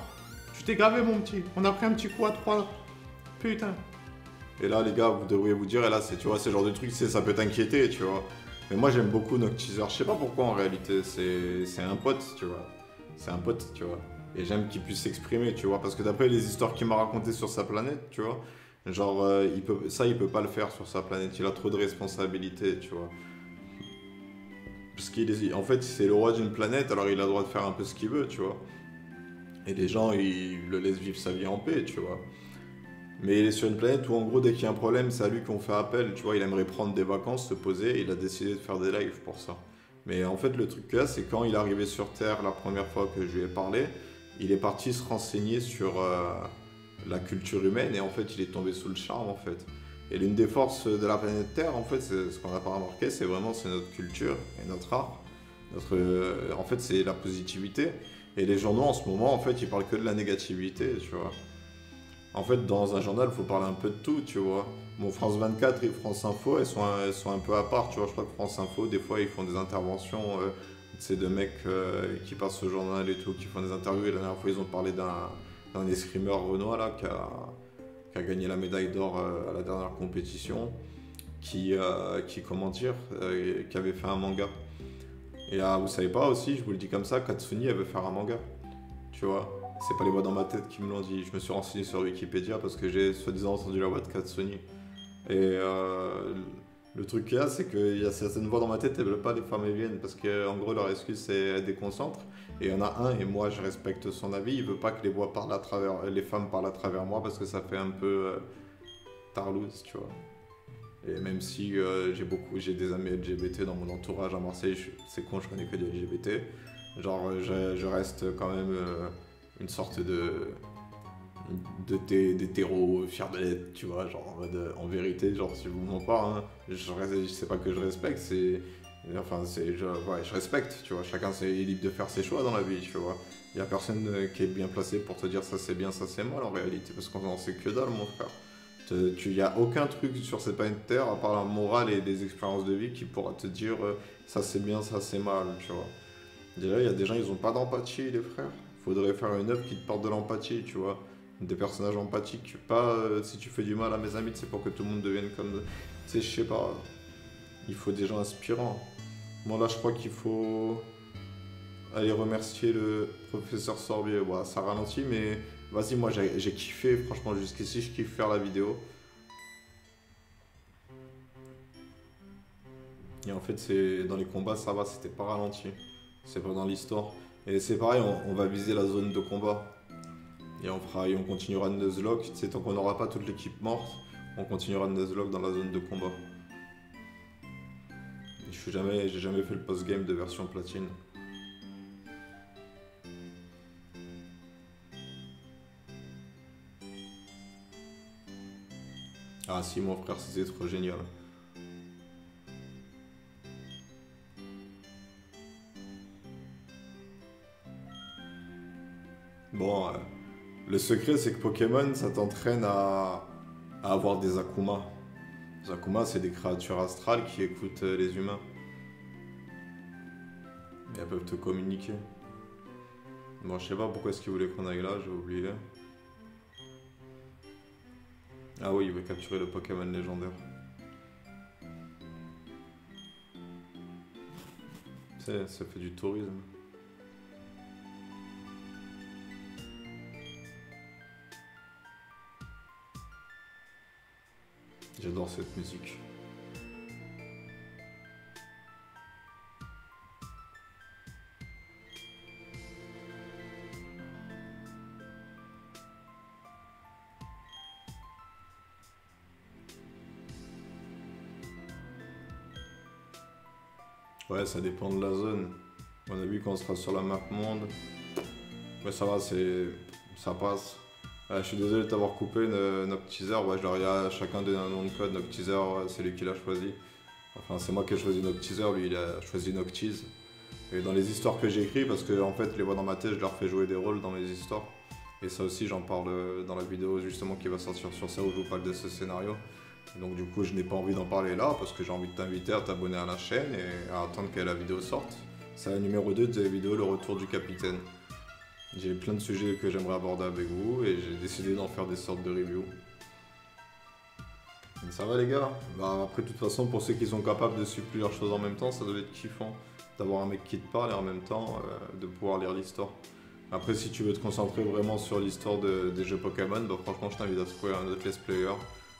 Tu t'es gavé, mon petit. On a pris un petit coup à 3. Putain. Et là, les gars, vous devriez vous dire, et là, tu vois, ce genre de truc, ça peut t'inquiéter, tu vois. Mais moi, j'aime beaucoup Nocteaser. Je sais pas pourquoi, en réalité. C'est un pote, tu vois. C'est un pote, tu vois. Et j'aime qu'il puisse s'exprimer, tu vois. Parce que d'après les histoires qu'il m'a racontées sur sa planète, tu vois, genre, il peut pas le faire sur sa planète. Il a trop de responsabilités, tu vois. Parce en fait, c'est le roi d'une planète, alors il a le droit de faire un peu ce qu'il veut, tu vois. Et les gens, ils le laissent vivre sa vie en paix, tu vois. Mais il est sur une planète où, en gros, dès qu'il y a un problème, c'est à lui qu'on fait appel, tu vois. Il aimerait prendre des vacances, se poser, et il a décidé de faire des lives pour ça. Mais en fait, le truc qu'il y a, c'est quand il est arrivé sur Terre la première fois que je lui ai parlé, il est parti se renseigner sur la culture humaine, et en fait, il est tombé sous le charme, en fait. Et l'une des forces de la planète Terre, en fait, c'est ce qu'on n'a pas remarqué, c'est notre culture et notre art. En fait, c'est la positivité. Et les journaux, en ce moment, en fait, ils parlent que de la négativité, tu vois. En fait, dans un journal, il faut parler un peu de tout, tu vois. Bon, France 24 et France Info, elles sont un peu à part, tu vois. Je crois que France Info, des fois, ils font des interventions, c'est de mecs qui passent au journal et tout, qui font des interviews. Et la dernière fois, ils ont parlé d'un escrimeur renois, là, qui a gagné la médaille d'or à la dernière compétition, comment dire, qui avait fait un manga. Et vous savez pas aussi, je vous le dis comme ça, Katsuni, elle veut faire un manga, tu vois. C'est pas les voix dans ma tête qui me l'ont dit. Je me suis renseigné sur Wikipédia parce que j'ai soi-disant entendu la voix de Katsuni. Et le truc qu'il y a, c'est qu'il y a certaines voix dans ma tête, elles veulent pas les femmes viennent parce qu'en gros, leur excuse, c'est elles déconcentrent. Et il y en a un, et moi, je respecte son avis, il veut pas que les femmes parlent à travers moi parce que ça fait un peu tarlouse, tu vois. Et même si j'ai des amis LGBT dans mon entourage à Marseille, c'est con, je connais que des LGBT. Genre, je reste quand même une sorte d'hétéro fier de l'être, tu vois, genre en vérité, genre si vous m'en parlez, c'est pas que je respecte, je respecte, tu vois, chacun est libre de faire ses choix dans la vie, tu vois. Il y a personne qui est bien placé pour te dire ça c'est bien, ça c'est mal en réalité, parce qu'on en sait que dalle, mon frère. Il n'y a aucun truc sur cette planète Terre, à part la morale et des expériences de vie, qui pourra te dire ça c'est bien, ça c'est mal, tu vois. Déjà, il y a des gens, ils ont pas d'empathie, les frères. Faudrait faire une œuvre qui te porte de l'empathie, tu vois. Des personnages empathiques. Pas si tu fais du mal à mes amis, c'est pour que tout le monde devienne comme. Tu sais, je sais pas. Il faut des gens inspirants. Moi, là, je crois qu'il faut aller remercier le professeur Sorbier. Ouais, ça ralentit, mais vas-y, moi, j'ai kiffé. Franchement, jusqu'ici, je kiffe faire la vidéo. Et en fait, dans les combats, ça va, c'était pas ralenti. C'est pas dans l'histoire. Et c'est pareil, on va viser la zone de combat. Et on continuera de Nuzlocke. Tu sais, tant qu'on n'aura pas toute l'équipe morte, on continuera de Nuzlocke dans la zone de combat. J'ai jamais fait le post-game de version platine. Ah si, mon frère, c'était trop génial. Bon, le secret, c'est que Pokémon, ça t'entraîne à avoir des Akuma. Les Akuma, c'est des créatures astrales qui écoutent les humains. Et elles peuvent te communiquer. Bon, je sais pas pourquoi est-ce qu'il voulait qu'on aille là, j'ai oublié. Ah oui, il veut capturer le Pokémon légendaire. Tu sais, ça fait du tourisme. J'adore cette musique. Ouais, ça dépend de la zone. À mon avis, quand on sera sur la map monde, ouais, ça va, ça passe. Je suis désolé de t'avoir coupé, Noctizer. Ouais, je leur ai à chacun donné un nom de code. Noctizer, c'est lui qui l'a choisi. Enfin, c'est moi qui ai choisi Noctizer, lui il a choisi Noctiz. Et dans les histoires que j'ai écrites, parce que en fait, les voix dans ma tête, je leur fais jouer des rôles dans mes histoires. Et ça aussi, j'en parle dans la vidéo justement qui va sortir sur ça où je vous parle de ce scénario. Donc du coup, je n'ai pas envie d'en parler là parce que j'ai envie de t'inviter à t'abonner à la chaîne et à attendre que la vidéo sorte. C'est la numéro 2 de la vidéo Le Retour du Capitaine. J'ai plein de sujets que j'aimerais aborder avec vous et j'ai décidé d'en faire des sortes de reviews. Mais ça va les gars. Bah, après, de toute façon, pour ceux qui sont capables de suivre plusieurs choses en même temps, ça doit être kiffant d'avoir un mec qui te parle et en même temps de pouvoir lire l'histoire. Après, si tu veux te concentrer vraiment sur l'histoire des jeux Pokémon, bah, franchement, je t'invite à trouver un autre let's player.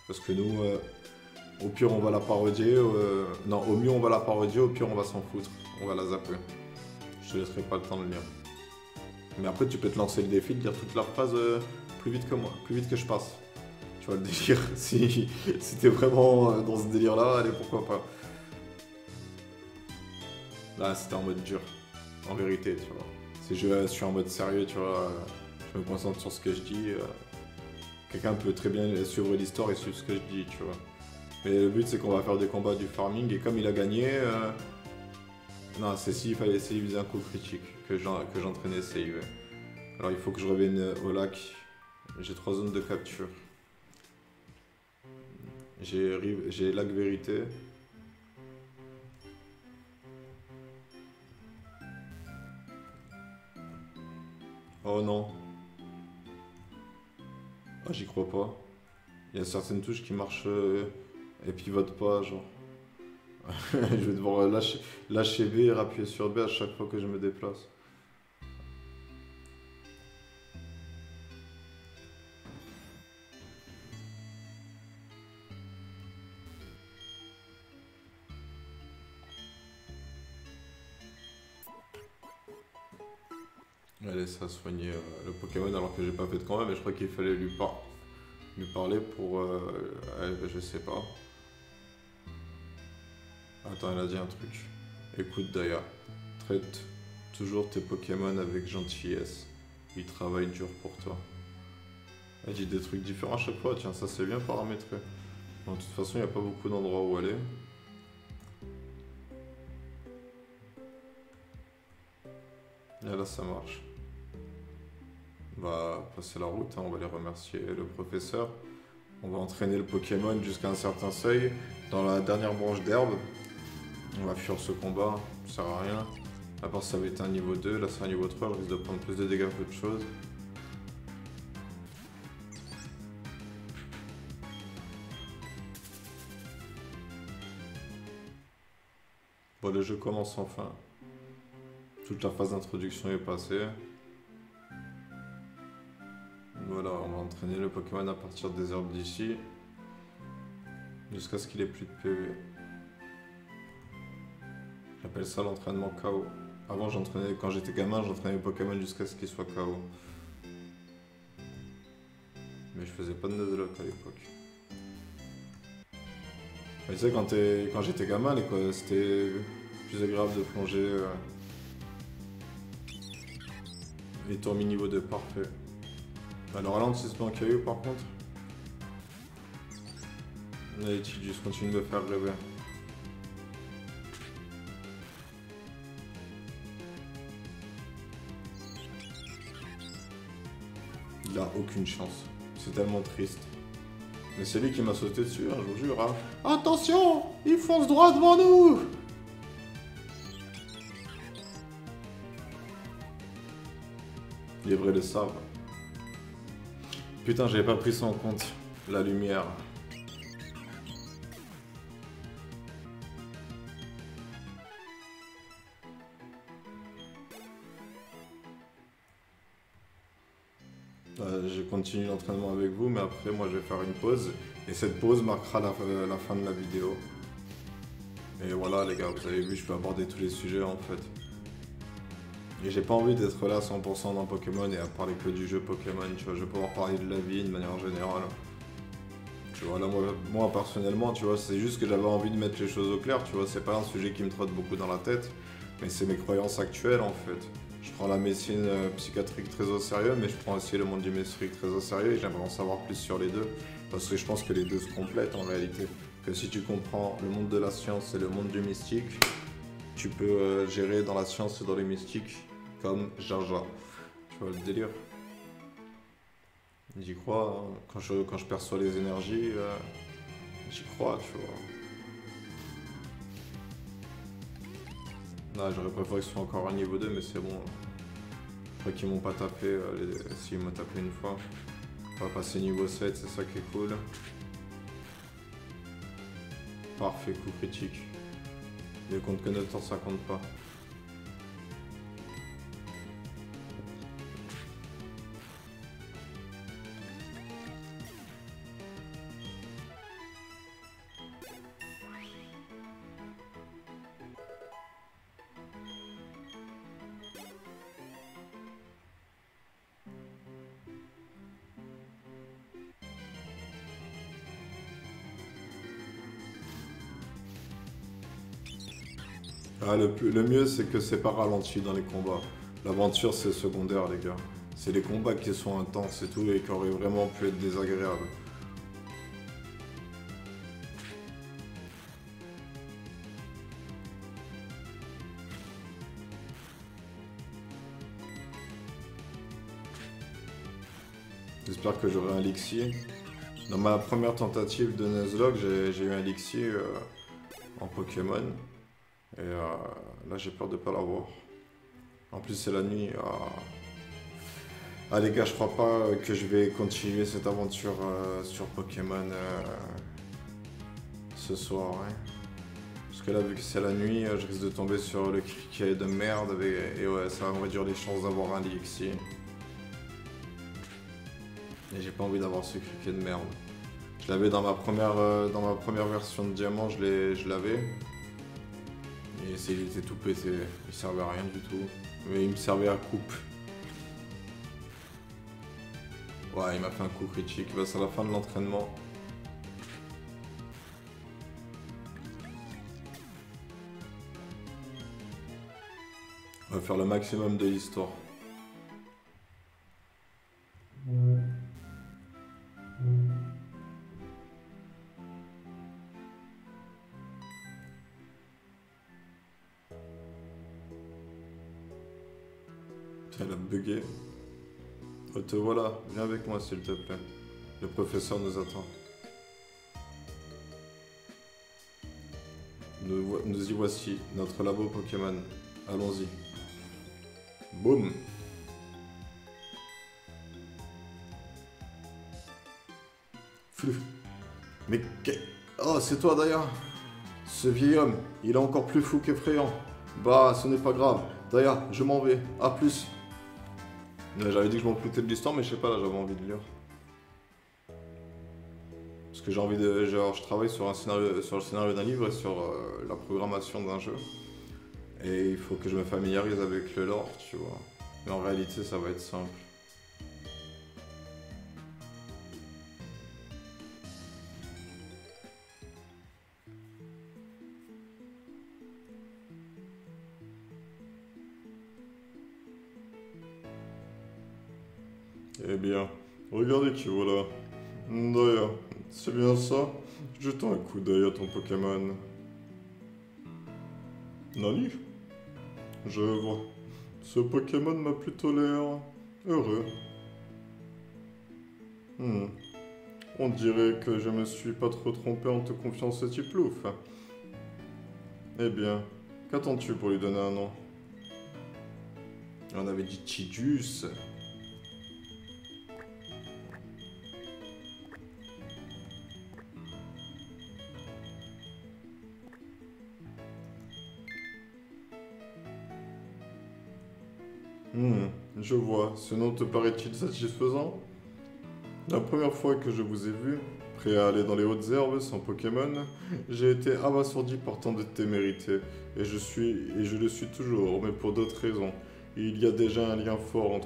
Parce que nous, au pire, on va la parodier. Non, au mieux, on va la parodier, au pire, on va s'en foutre. On va la zapper. Je te laisserai pas le temps de lire. Mais après, tu peux te lancer le défi de lire toute la phrase plus vite que moi, plus vite que je passe. Tu vois le délire. Si t'es vraiment dans ce délire-là, allez, pourquoi pas. Là, c'était en mode dur. En vérité, tu vois. Si je suis en mode sérieux, tu vois, je me concentre sur ce que je dis. Quelqu'un peut très bien suivre l'histoire et suivre ce que je dis, tu vois. Mais le but, c'est qu'on va faire des combats du farming, et comme il a gagné... Non, c'est s'il faisait un coup critique que j'entraînais CIV. Alors il faut que je revienne au lac. J'ai 3 zones de capture. J'ai lac vérité. Oh non. Ah, j'y crois pas. Il y a certaines touches qui marchent et pivotent pas, genre. Je vais devoir lâcher B et appuyer sur B à chaque fois que je me déplace. Allez, ça a soigné le Pokémon alors que j'ai pas fait de combat, mais je crois qu'il fallait lui parler pour... je sais pas. Attends, elle a dit un truc. Écoute Daya, traite toujours tes Pokémon avec gentillesse. Ils travaillent dur pour toi. Elle dit des trucs différents à chaque fois, tiens, ça c'est bien paramétré. Bon, de toute façon, il n'y a pas beaucoup d'endroits où aller. Et là, ça marche. On va passer la route, hein, on va aller remercier le professeur. On va entraîner le Pokémon jusqu'à un certain seuil. Dans la dernière branche d'herbe, on va fuir ce combat, ça sert à rien. À part ça avait été un niveau 2, là c'est un niveau 3, je risque de prendre plus de dégâts qu'autre chose. Bon, le jeu commence enfin. Toute la phase d'introduction est passée. Voilà, on va entraîner le Pokémon à partir des herbes d'ici. Jusqu'à ce qu'il ait plus de PV. J'appelle ça l'entraînement KO. Avant, quand j'étais gamin, j'entraînais les Pokémon jusqu'à ce qu'ils soient KO. Mais je faisais pas de Nuzlocke à l'époque. Mais tu sais, quand j'étais gamin, c'était plus agréable de plonger. Les tourmis niveau 2, parfait. Alors, ralentissement KO par contre. Allez, Tidus, continue de me faire rêver. Il a aucune chance. C'est tellement triste. Mais c'est lui qui m'a sauté dessus, hein, je vous jure. Hein. Attention, il fonce droit devant nous. Les vrais le savent. Putain, j'avais pas pris ça en compte. La lumière. Je continue l'entraînement avec vous, mais après, moi, je vais faire une pause. Et cette pause marquera la fin de la vidéo. Et voilà, les gars, vous avez vu, je peux aborder tous les sujets, en fait. Et j'ai pas envie d'être là 100% dans Pokémon et à parler que du jeu Pokémon, tu vois. Je vais pouvoir parler de la vie de manière générale. Tu vois, là, moi personnellement, tu vois, c'est juste que j'avais envie de mettre les choses au clair, tu vois. C'est pas un sujet qui me trotte beaucoup dans la tête, mais c'est mes croyances actuelles, en fait. Je prends la médecine psychiatrique très au sérieux, mais je prends aussi le monde du mystique très au sérieux et j'aimerais en savoir plus sur les deux. Parce que je pense que les deux se complètent en réalité. Que si tu comprends le monde de la science et le monde du mystique, tu peux gérer dans la science et dans les mystiques comme Jaja. Tu vois le délire? J'y crois, hein. Quand je perçois les énergies, j'y crois, tu vois. Là, j'aurais préféré que ce soit encore un niveau 2, mais c'est bon. Je crois qu'ils m'ont pas tapé, s'ils m'ont tapé une fois. On va passer niveau 7, c'est ça qui est cool. Parfait, coup critique. Mais compte que notre temps, ça compte pas. Ah, le mieux, c'est que c'est pas ralenti dans les combats. L'aventure, c'est secondaire, les gars. C'est les combats qui sont intenses et tout, et qui auraient vraiment pu être désagréables. J'espère que j'aurai un Elixir. Dans ma première tentative de Nuzlocke, j'ai eu un Elixir en Pokémon. Et là, j'ai peur de pas l'avoir. En plus, c'est la nuit. Ah les gars, je crois pas que je vais continuer cette aventure sur Pokémon ce soir. Hein. Parce que là, vu que c'est la nuit, je risque de tomber sur le criquet de merde. Et ouais, ça va me réduire les chances d'avoir un Elixir. Et j'ai pas envie d'avoir ce criquet de merde. Je l'avais dans ma première version de diamant, je l'avais. Et il était tout pété, il servait à rien du tout. Mais il me servait à coupe. Ouais, il m'a fait un coup critique, bah, c'est la fin de l'entraînement. On va faire le maximum de l'histoire. Elle a bugué. Oh, te voilà, viens avec moi s'il te plaît. Le professeur nous attend. Nous y voici, notre labo Pokémon. Allons-y. Boum. Flou. Mais oh, c'est toi d'ailleurs. Ce vieil homme, il est encore plus fou qu'effrayant. Bah, ce n'est pas grave. D'ailleurs, je m'en vais. À plus. J'avais dit que je m'en foutais de l'histoire, mais je sais pas, là j'avais envie de lire. Parce que j'ai envie de... Genre, je travaille sur le scénario d'un livre et sur la programmation d'un jeu. Et il faut que je me familiarise avec le lore, tu vois. Mais en réalité, ça va être simple. Eh bien, regardez qui voilà. D'ailleurs, c'est bien ça. Jetons un coup d'œil à ton Pokémon. Nani? Je vois. Ce Pokémon m'a plutôt l'air heureux. On dirait que je me suis pas trop trompé en te confiant ce type Plouf. Eh bien, qu'attends-tu pour lui donner un nom? On avait dit Tidus. Je vois. Ce nom te paraît-il satisfaisant? La première fois que je vous ai vu, prêt à aller dans les hautes herbes sans Pokémon, j'ai été abasourdi par tant de témérité. Et je le suis toujours, mais pour d'autres raisons. Il y a déjà un lien fort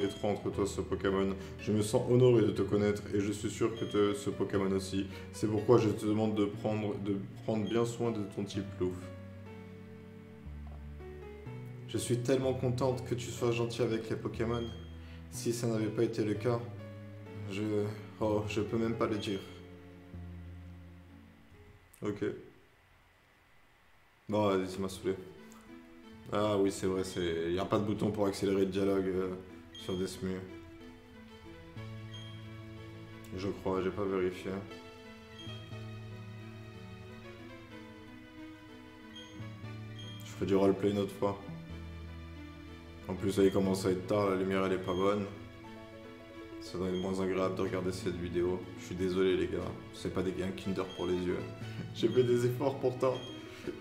étroit entre toi, ce Pokémon. Je me sens honoré de te connaître et je suis sûr que ce Pokémon aussi. C'est pourquoi je te demande de prendre bien soin de ton type Plouf. Je suis tellement contente que tu sois gentil avec les Pokémon. Si ça n'avait pas été le cas, je peux même pas le dire. Ok. Bon, vas-y, ça m'a saoulé. Ah oui, c'est vrai, il n'y a pas de bouton pour accélérer le dialogue sur Desmu. Je crois, j'ai pas vérifié. Je ferai du roleplay une autre fois. En plus, là, il commence à être tard, la lumière, elle est pas bonne. Ça doit être moins agréable de regarder cette vidéo. Je suis désolé, les gars. C'est pas des gains Kinder pour les yeux. J'ai fait des efforts pourtant.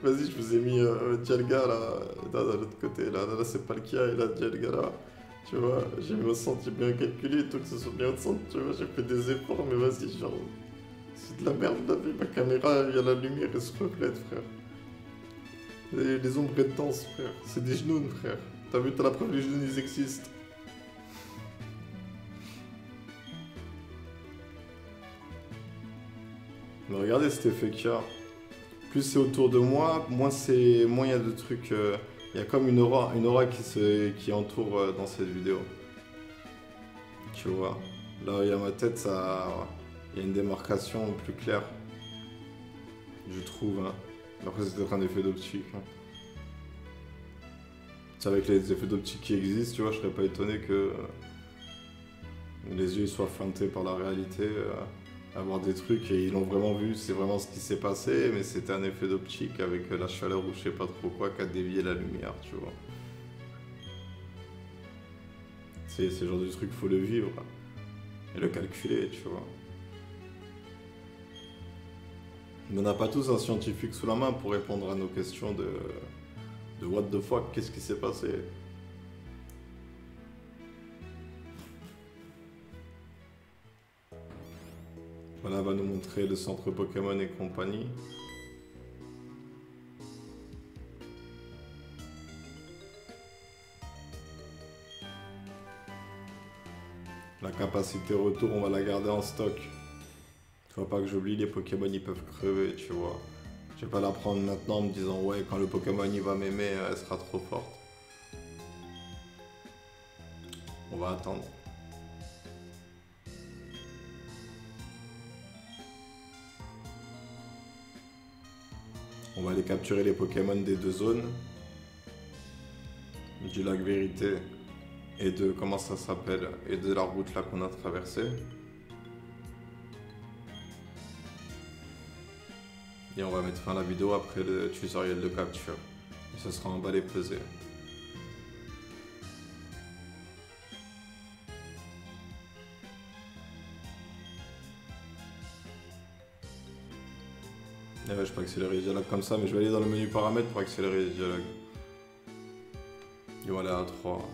Vas-y, je vous ai mis Dialga, là, de l'autre côté. Là c'est Palkia et là, Dialga, là. Tu vois, j'ai me senti bien calculé et tout, que ce soit bien centre. Tu vois, j'ai fait des efforts, mais vas-y, genre... C'est de la merde, la vie. Ma caméra, il y a la lumière, elle se reflète, frère. Les ombres intenses, frère. C'est des genoux, frère. T'as vu, t'as la preuve, les genoux, ils existent. Mais regardez cet effet qu'il y a. Plus c'est autour de moi, moins il y a de trucs... Il y a comme une aura qui entoure dans cette vidéo. Tu vois. Là, il y a ma tête, il y a une démarcation plus claire. Je trouve, hein. Après, c'est peut-être un effet d'optique. Hein. C'est avec les effets d'optique qui existent, tu vois, je serais pas étonné que... les yeux soient feintés par la réalité, avoir des trucs et ils l'ont vraiment vu, c'est vraiment ce qui s'est passé, mais c'était un effet d'optique avec la chaleur ou je sais pas trop quoi qui a dévié la lumière, tu vois. C'est le genre de truc, faut le vivre et le calculer, tu vois. Mais on n'a pas tous un scientifique sous la main pour répondre à nos questions de what the fuck, qu'est-ce qui s'est passé? Voilà, va nous montrer le centre Pokémon et compagnie. La capacité retour, on va la garder en stock. Faut pas que j'oublie, les Pokémon ils peuvent crever, tu vois. Je vais pas la prendre maintenant en me disant ouais, quand le Pokémon il va m'aimer, elle sera trop forte. On va attendre. On va aller capturer les Pokémon des deux zones. Du lac Vérité et de, comment ça s'appelle, et de la route là qu'on a traversée. Et on va mettre fin à la vidéo après le tutoriel de capture. Et ce sera emballé pesé. Et ouais, je peux accélérer les dialogues comme ça, mais je vais aller dans le menu paramètres pour accélérer les dialogues. Et voilà à 3.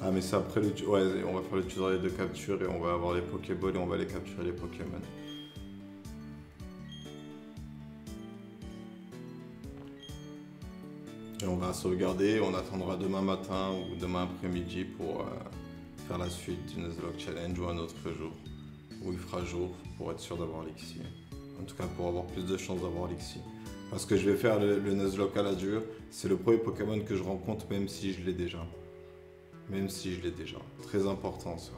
Ah mais c'est après le... Ouais, on va faire le tutoriel de capture et on va avoir les Pokéballs et on va aller capturer les Pokémon. Et on va sauvegarder, on attendra demain matin ou demain après-midi pour faire la suite du Nuzlocke Challenge ou un autre jour. Où il fera jour pour être sûr d'avoir l'Ixi. En tout cas pour avoir plus de chances d'avoir l'Ixi. Parce que je vais faire le Nuzlocke à la dure, c'est le premier Pokémon que je rencontre même si je l'ai déjà. Même si je l'ai déjà. Très important ça.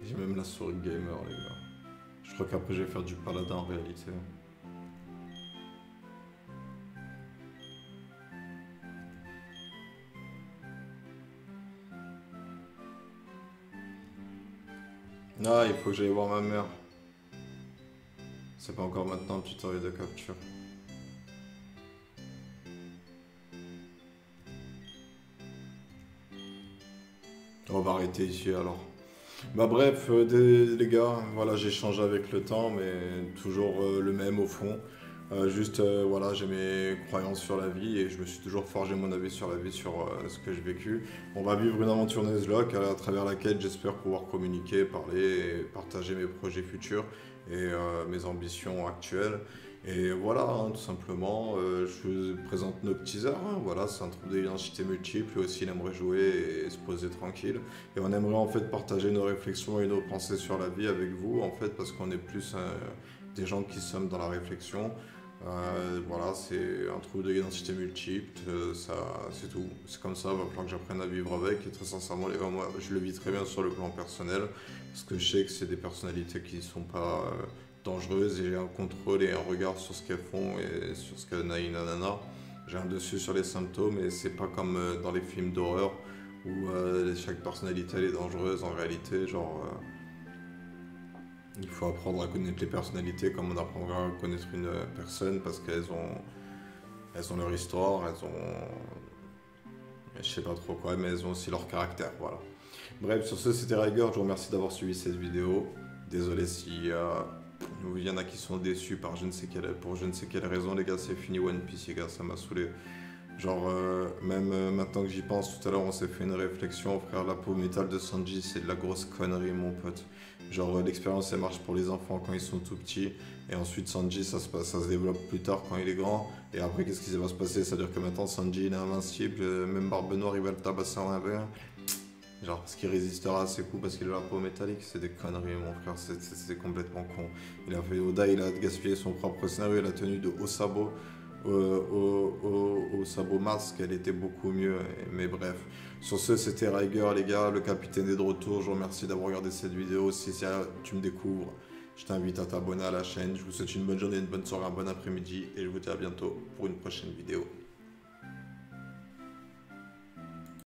J'ai même la souris gamer les gars. Je crois qu'après je vais faire du paladin en réalité. Ah, il faut que j'aille voir ma mère. C'est pas encore maintenant le tutoriel de capture. On va arrêter ici alors. Bah bref, les gars, voilà, j'ai changé avec le temps, mais toujours le même au fond. Voilà, j'ai mes croyances sur la vie et je me suis toujours forgé mon avis sur la vie, sur ce que j'ai vécu. On va vivre une aventure Nuzlocke à travers laquelle j'espère pouvoir communiquer, parler et partager mes projets futurs et mes ambitions actuelles. Et voilà, hein, tout simplement, je vous présente Nocteaser, hein, voilà, c'est un trouble d'identité multiple, lui aussi il aimerait jouer et se poser tranquille. Et on aimerait en fait partager nos réflexions et nos pensées sur la vie avec vous, en fait, parce qu'on est plus des gens qui sommes dans la réflexion. Voilà, c'est un trouble de l'identité multiple, ça, c'est tout. C'est comme ça, il va falloir que j'apprenne à vivre avec. Et très sincèrement, les gars, moi, je le vis très bien sur le plan personnel, parce que je sais que c'est des personnalités qui ne sont pas dangereuses et j'ai un contrôle et un regard sur ce qu'elles font et sur ce qu'elles nanana. J'ai un dessus sur les symptômes et c'est pas comme dans les films d'horreur où chaque personnalité elle est dangereuse en réalité, genre. Il faut apprendre à connaître les personnalités comme on apprendra à connaître une personne parce qu'elles ont leur histoire, elles ont... Je sais pas trop quoi, mais elles ont aussi leur caractère, voilà. Bref, sur ce, c'était Riger, je vous remercie d'avoir suivi cette vidéo. Désolé si il y en a qui sont déçus pour je ne sais quelle raison, les gars, c'est fini One Piece, les gars, ça m'a saoulé. Genre, même maintenant que j'y pense, tout à l'heure, on s'est fait une réflexion, frère, la peau métal de Sanji, c'est de la grosse connerie, mon pote. Genre, l'expérience, elle marche pour les enfants quand ils sont tout petits, et ensuite, Sanji, ça se développe plus tard quand il est grand, et après, qu'est-ce qui va se passer? C'est-à-dire que maintenant, Sanji, il est invincible, même Barbe Noire, il va le tabasser en un verre. Genre, parce qu'il résistera à ses coups parce qu'il a la peau métallique, c'est des conneries, mon frère, c'est complètement con. Il a fait Oda, il a gaspillé son propre scénario, il a tenu de haut sabot au sabot masque, elle était beaucoup mieux, mais bref. Sur ce, c'était Riger, les gars, le capitaine est de retour. Je vous remercie d'avoir regardé cette vidéo. Si tu me découvres, je t'invite à t'abonner à la chaîne. Je vous souhaite une bonne journée, une bonne soirée, un bon après-midi, et je vous dis à bientôt pour une prochaine vidéo.